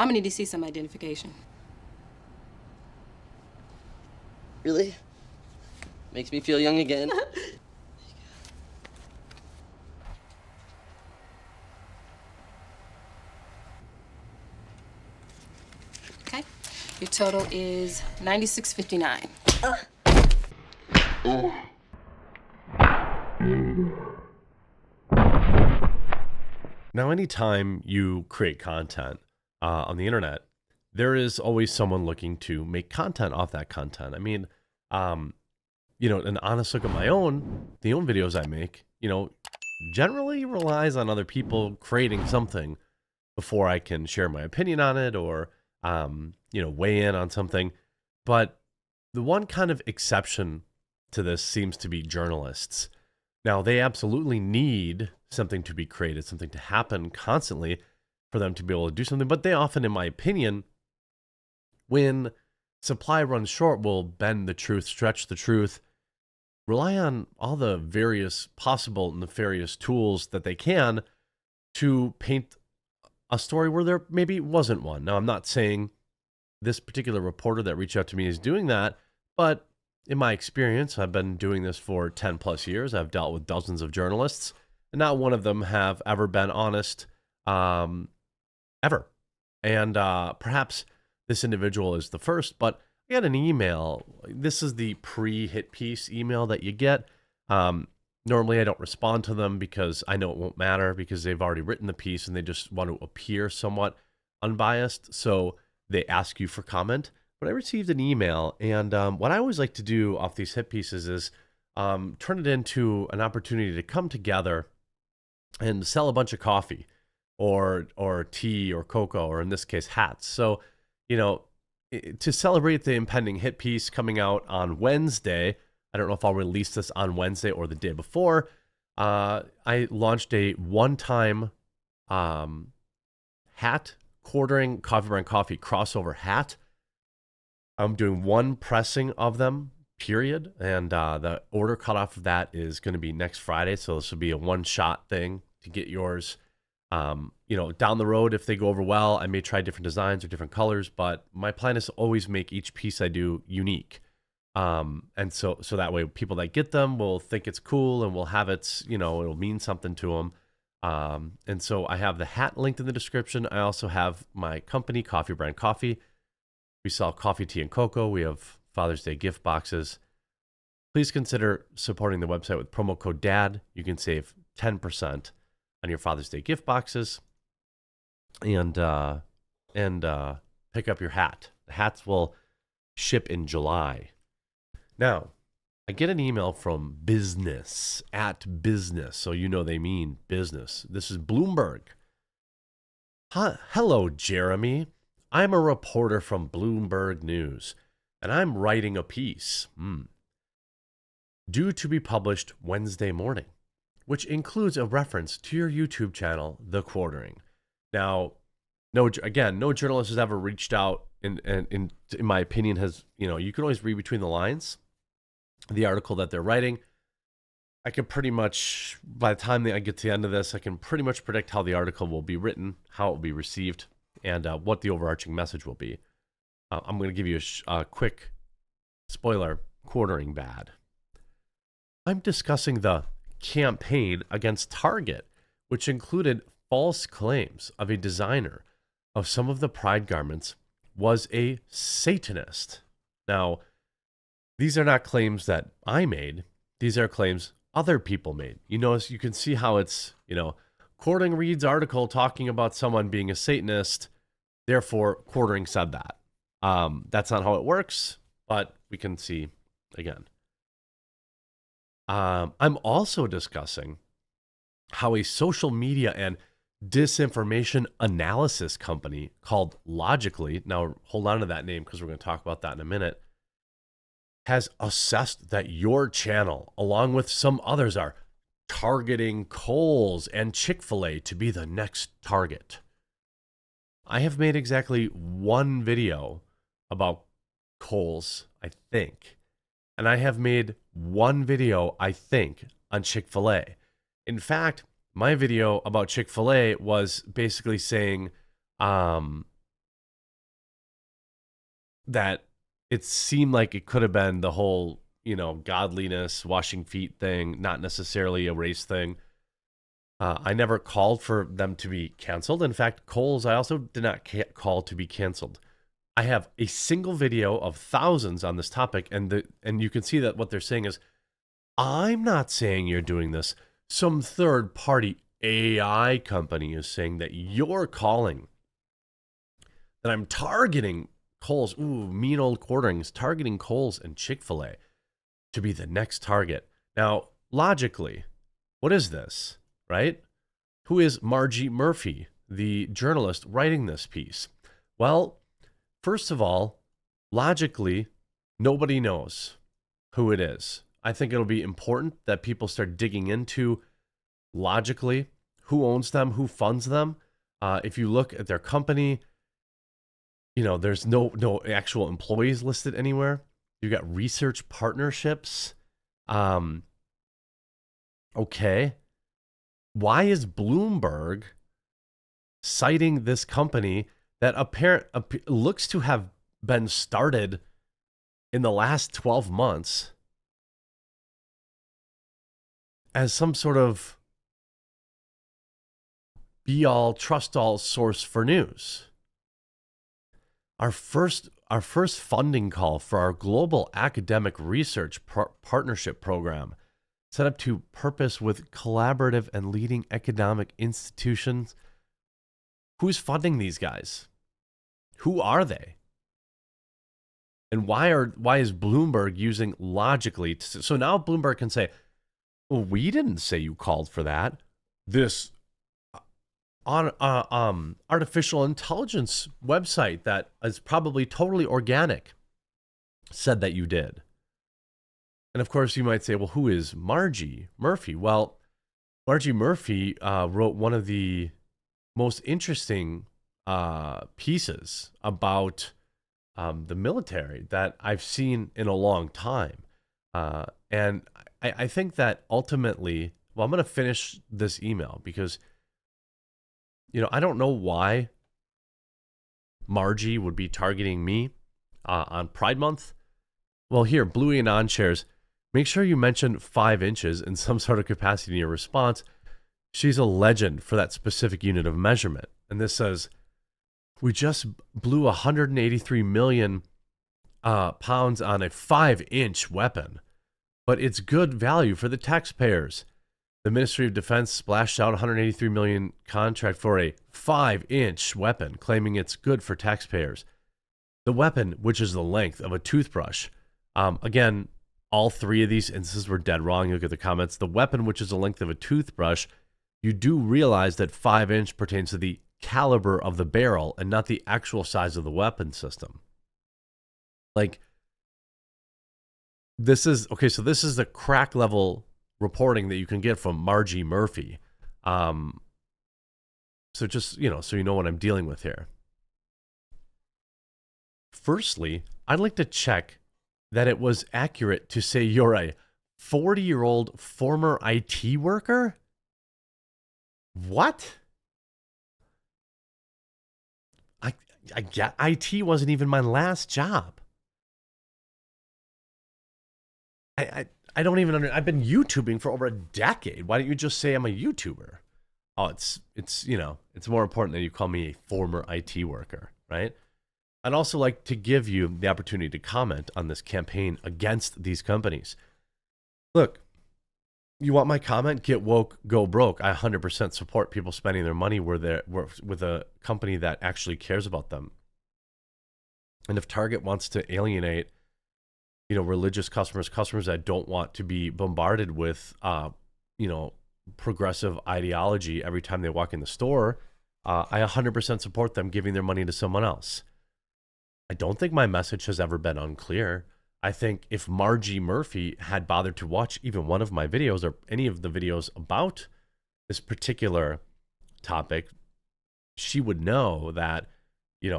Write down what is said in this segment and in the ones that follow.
I'm gonna need to see some identification. Really? Makes me feel young again. Okay. Your total is $96.59. Now, anytime you create content on the internet, there is always someone looking to make content off that content. I mean, an honest look at the own videos I make, generally relies on other people creating something before I can share my opinion on it or, weigh in on something. But the one kind of exception to this seems to be journalists. Now, they absolutely need something to be created, something to happen constantly for them to be able to do something. But they often, in my opinion, when supply runs short, will bend the truth, stretch the truth, rely on all the various possible nefarious tools that they can to paint a story where there maybe wasn't one. Now, I'm not saying this particular reporter that reached out to me is doing that, but in my experience, I've been doing this for 10 plus years. I've dealt with dozens of journalists, and not one of them have ever been honest, ever. And perhaps this individual is the first, but I got an email. This is the pre-hit piece email that you get. Normally, I don't respond to them because I know it won't matter because they've already written the piece and they just want to appear somewhat unbiased. So they ask you for comment. But I received an email, and what I always like to do off these hit pieces is turn it into an opportunity to come together and sell a bunch of coffee or tea or cocoa, or in this case, hats. So, to celebrate the impending hit piece coming out on Wednesday, I don't know if I'll release this on Wednesday or the day before, I launched a one-time hat, quartering Coffee Brand Coffee crossover hat. I'm doing one pressing of them, period. And the order cutoff of that is going to be next Friday. So this will be a one-shot thing to get yours. Down the road, if they go over well, I may try different designs or different colors. But my plan is to always make each piece I do unique. And so that way people that get them will think it's cool and will have its, it'll mean something to them. And so I have the hat linked in the description. I also have my company, Coffee Brand Coffee. We sell coffee, tea, and cocoa. We have Father's Day gift boxes. Please consider supporting the website with promo code DAD. You can save 10% on your Father's Day gift boxes and pick up your hat. The hats will ship in July. Now, I get an email from business at business, so they mean business. This is Bloomberg. Hello, Jeremy. I'm a reporter from Bloomberg News, and I'm writing a piece due to be published Wednesday morning, which includes a reference to your YouTube channel, The Quartering. Now, no journalist has ever reached out, in my opinion, has, you can always read between the lines, the article that they're writing. I can pretty much, by the time I get to the end of this, I can pretty much predict how the article will be written, how it will be received, and what the overarching message will be. I'm going to give you a quick spoiler, quartering bad. I'm discussing the campaign against Target, which included false claims of a designer of some of the Pride garments was a Satanist. Now, these are not claims that I made. These are claims other people made. You can see how it's, Quartering reads article talking about someone being a Satanist, therefore Quartering said that. That's not how it works, but we can see again. I'm also discussing how a social media and disinformation analysis company called Logically, now hold on to that name because we're going to talk about that in a minute, has assessed that your channel, along with some others, are targeting Kohl's and Chick-fil-A to be the next target. I have made exactly one video about Kohl's, I think. And I have made one video, I think, on Chick-fil-A. In fact, my video about Chick-fil-A was basically saying, that it seemed like it could have been the whole, godliness, washing feet thing, not necessarily a race thing. I never called for them to be canceled. In fact, Kohl's, I also did not call to be canceled. I have a single video of thousands on this topic, and you can see that what they're saying is, I'm not saying you're doing this. Some third-party AI company is saying that you're calling, that I'm targeting Kohl's. Ooh, mean old quarterings, targeting Kohl's and Chick-fil-A to be the next target. Now, logically, what is this, right? Who is Margie Murphy, the journalist writing this piece? Well, first of all, logically, nobody knows who it is. I think it'll be important that people start digging into, logically, who owns them, who funds them. If you look at their company, there's no actual employees listed anywhere. You got research partnerships. Okay. Why is Bloomberg citing this company that looks to have been started in the last 12 months as some sort of be-all, trust-all source for news? Our first funding call for our global academic research partnership program, set up to purpose with collaborative and leading academic institutions. Who's funding these guys? Who are they? And why is Bloomberg using logically? So now Bloomberg can say, well, we didn't say you called for that. This artificial intelligence website that is probably totally organic said that you did. And of course, you might say, well, who is Margie Murphy? Well, Margie Murphy wrote one of the most interesting pieces about the military that I've seen in a long time. And I think that ultimately, well, I'm going to finish this email because, I don't know why Margie would be targeting me on Pride Month. Well, here, Bluey and On shares, make sure you mention 5 inches in some sort of capacity in your response. She's a legend for that specific unit of measurement. And this says, we just blew 183 million pounds on a 5-inch weapon, but it's good value for the taxpayers. The Ministry of Defense splashed out 183 million contract for a 5-inch weapon, claiming it's good for taxpayers. The weapon, which is the length of a toothbrush. Again, all 3 of these instances were dead wrong. You look at the comments. The weapon, which is the length of a toothbrush, you do realize that 5-inch pertains to the caliber of the barrel and not the actual size of the weapon system. Like, this is the crack level reporting that you can get from Margie Murphy. So just, so you know what I'm dealing with here. Firstly, I'd like to check that it was accurate to say you're a 40-year-old former IT worker? What? I get IT wasn't even my last job. I don't even I've been YouTubing for over a decade. Why don't you just say I'm a YouTuber? Oh, it's more important that you call me a former IT worker, right? I'd also like to give you the opportunity to comment on this campaign against these companies. Look, you want my comment? Get woke, go broke. I 100% support people spending their money with a company that actually cares about them. And if Target wants to alienate, religious customers that don't want to be bombarded with, progressive ideology every time they walk in the store, I 100% support them giving their money to someone else. I don't think my message has ever been unclear. I think if Margie Murphy had bothered to watch even one of my videos or any of the videos about this particular topic, she would know that,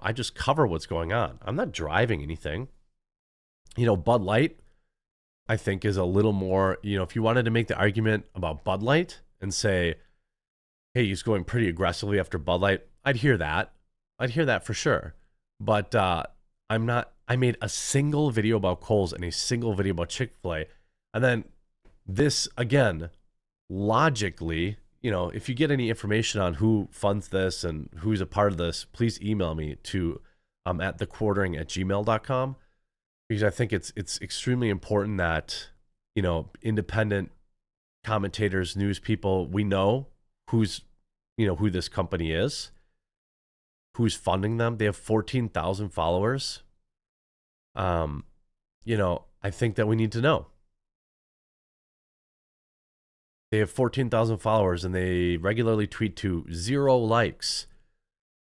I just cover what's going on. I'm not driving anything. Bud Light, I think, is a little more, if you wanted to make the argument about Bud Light and say, hey, he's going pretty aggressively after Bud Light, I'd hear that. I'd hear that for sure. But I'm not I made a single video about Kohl's and a single video about Chick-fil-A. And then this, again, logically, you know, if you get any information on who funds this and who's a part of this, please email me to at thequartering@gmail.com, because I think it's extremely important that, you know, independent commentators, news people, we know who's, you know, who this company is, who's funding them. They have 14,000 followers. You know, I think that we need to know. They have 14,000 followers and they regularly tweet to 0 likes.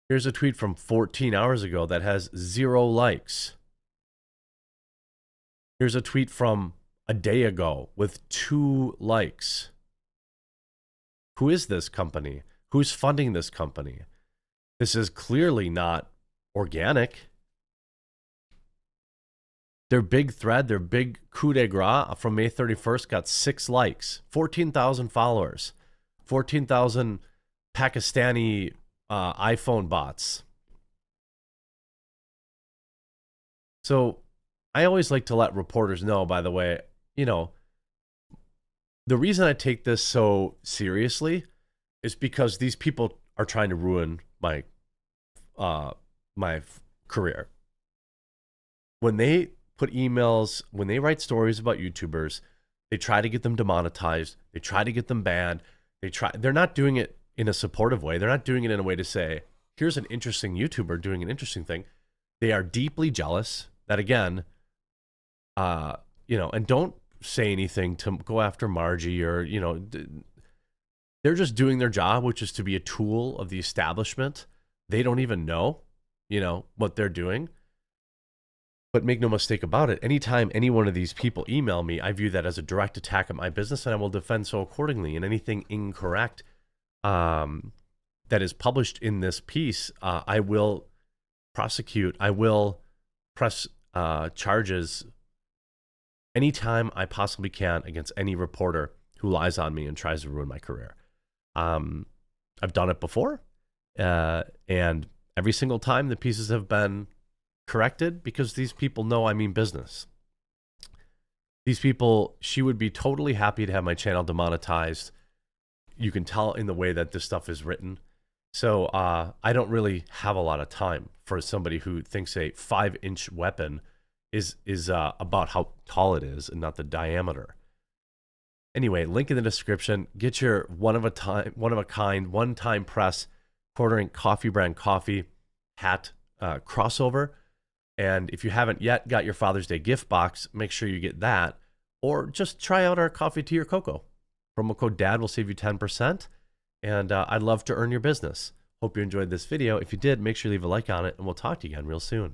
Here's a tweet from 14 hours ago that has 0 likes. Here's a tweet from a day ago with 2 likes. Who is this company? Who's funding this company? This is clearly not organic. Their big thread, their big coup de grace from May 31st got 6 likes, 14,000 followers, 14,000 Pakistani iPhone bots. So I always like to let reporters know, by the way, you know, the reason I take this so seriously is because these people are trying to ruin my career. When they put emails, when they write stories about YouTubers, they try to get them demonetized. They try to get them banned. They're not doing it in a supportive way. They're not doing it in a way to say, here's an interesting YouTuber doing an interesting thing. They are deeply jealous that, again, you know, and don't say anything to go after Margie or, you know, they're just doing their job, which is to be a tool of the establishment. They don't even know, you know, what they're doing. But make no mistake about it, anytime any one of these people email me, I view that as a direct attack at my business, and I will defend so accordingly. And anything incorrect that is published in this piece, I will prosecute. I will press charges anytime I possibly can against any reporter who lies on me and tries to ruin my career. I've done it before, and every single time the pieces have been corrected because these people know I mean business. These people, she would be totally happy to have my channel demonetized. You can tell in the way that this stuff is written. So I don't really have a lot of time for somebody who thinks a 5-inch weapon is about how tall it is and not the diameter. Anyway, link in the description. Get your one-time press Quartering coffee brand coffee hat crossover. And if you haven't yet got your Father's Day gift box, make sure you get that. Or just try out our coffee, tea, or cocoa. Promo code DAD will save you 10%. And I'd love to earn your business. Hope you enjoyed this video. If you did, make sure you leave a like on it, and we'll talk to you again real soon.